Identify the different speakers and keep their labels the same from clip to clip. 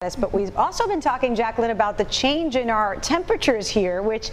Speaker 1: But we've also been talking, Jacqueline, about the change in our temperatures here, which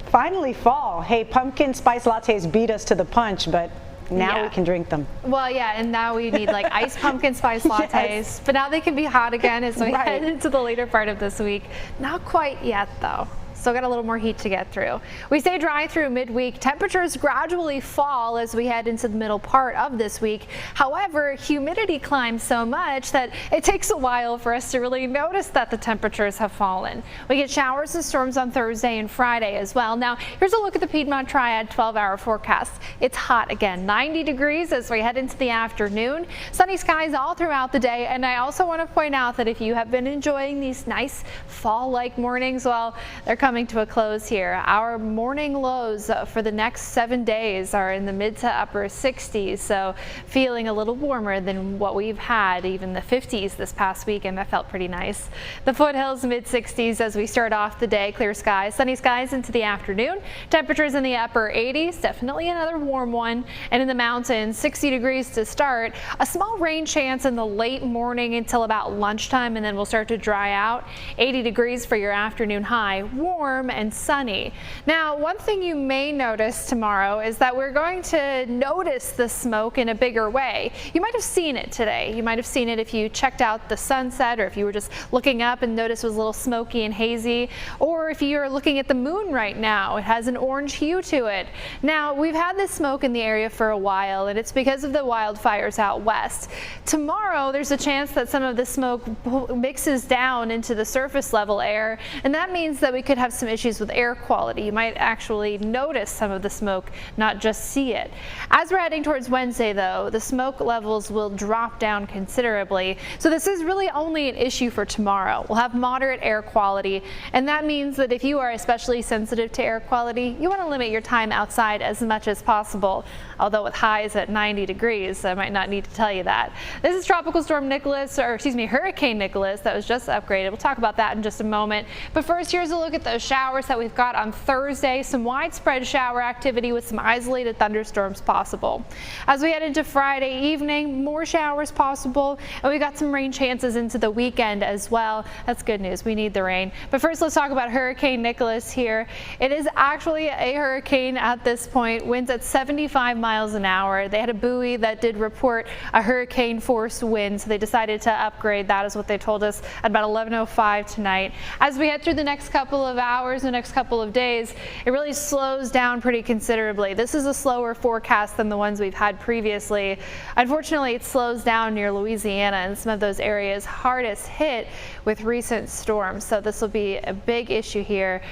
Speaker 1: finally fall. Hey, pumpkin spice lattes beat us to the punch, but now we can drink them.
Speaker 2: Well, yeah, and now we need like iced pumpkin spice lattes, but now they can be hot again as we head into the later part of this week. Not quite yet, though. Still got a little more heat to get through. We stay dry through midweek. Temperatures gradually fall as we head into the middle part of this week. However, humidity climbs so much that it takes a while for us to really notice that the temperatures have fallen. We get showers and storms on Thursday and Friday as well. Now, here's a look at the Piedmont Triad 12-hour forecast. It's hot again, 90 degrees as we head into the afternoon. Sunny skies all throughout the day. And I also want to point out that if you have been enjoying these nice fall-like mornings, well, they're coming to a close here. Our morning lows for the next 7 days are in the mid to upper 60s, so feeling a little warmer than what we've had, even the 50s this past week, and that felt pretty nice. The foothills mid 60s as we start off the day, clear skies, sunny skies into the afternoon. Temperatures in the upper 80s, definitely another warm one, and in the mountains 60 degrees to start. A small rain chance in the late morning until about lunchtime, and then we'll start to dry out. 80 degrees for your afternoon high. Warm and sunny. Now, one thing you may notice tomorrow is that we're going to notice the smoke in a bigger way. You might have seen it today. You might have seen it if you checked out the sunset, or if you were just looking up and noticed it was a little smoky and hazy, or if you're looking at the moon right now, it has an orange hue to it. Now, we've had this smoke in the area for a while, and it's because of the wildfires out west. Tomorrow, there's a chance that some of the smoke mixes down into the surface level air, and that means that we could have some issues with air quality. You might actually notice some of the smoke, not just see it. As we're heading towards Wednesday, though, the smoke levels will drop down considerably. So this is really only an issue for tomorrow. We'll have moderate air quality, and that means that if you are especially sensitive to air quality, you want to limit your time outside as much as possible. Although with highs at 90 degrees, I might not need to tell you that. This is Tropical Storm Nicholas, or excuse me, Hurricane Nicholas, that was just upgraded. We'll talk about that in just a moment. But first, here's a look at those showers that we've got on Thursday. Some widespread shower activity with some isolated thunderstorms possible. As we head into Friday evening, more showers possible, and we got some rain chances into the weekend as well. That's good news. We need the rain. But first, let's talk about Hurricane Nicholas here. It is actually a hurricane at this point. Winds at 75 miles an hour. They had a buoy that did report a hurricane force wind, so they decided to upgrade. That is what they told us at about 11:05 tonight. As we head through the next couple of hours, the next couple of days, it really slows down pretty considerably. This is a slower forecast than the ones we've had previously. Unfortunately, it slows down near Louisiana and some of those areas hardest hit with recent storms. So this will be a big issue here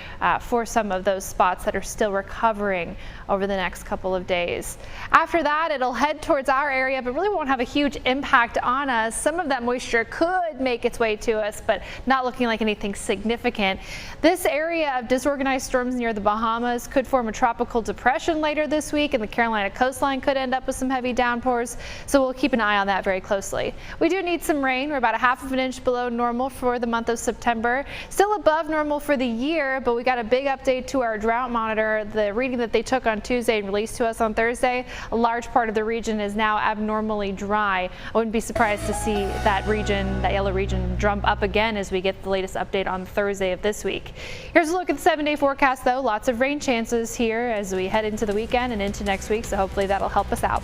Speaker 2: for some of those spots that are still recovering over the next couple of days. After that, it'll head towards our area, but really won't have a huge impact on us. Some of that moisture could make its way to us, but not looking like anything significant. This area of disorganized storms near the Bahamas could form a tropical depression later this week, and the Carolina coastline could end up with some heavy downpours, so we'll keep an eye on that very closely. We do need some rain. We're about a half of an inch below normal for the month of September. Still above normal for the year, but we got a big update to our drought monitor. The reading that they took on Tuesday and released to us on Thursday, a large part of the region is now abnormally dry. I wouldn't be surprised to see that region, that yellow region, jump up again as we get the latest update on Thursday of this week. Here's a look at the 7-day forecast, though. Lots of rain chances here as we head into the weekend and into next week, so hopefully that'll help us out.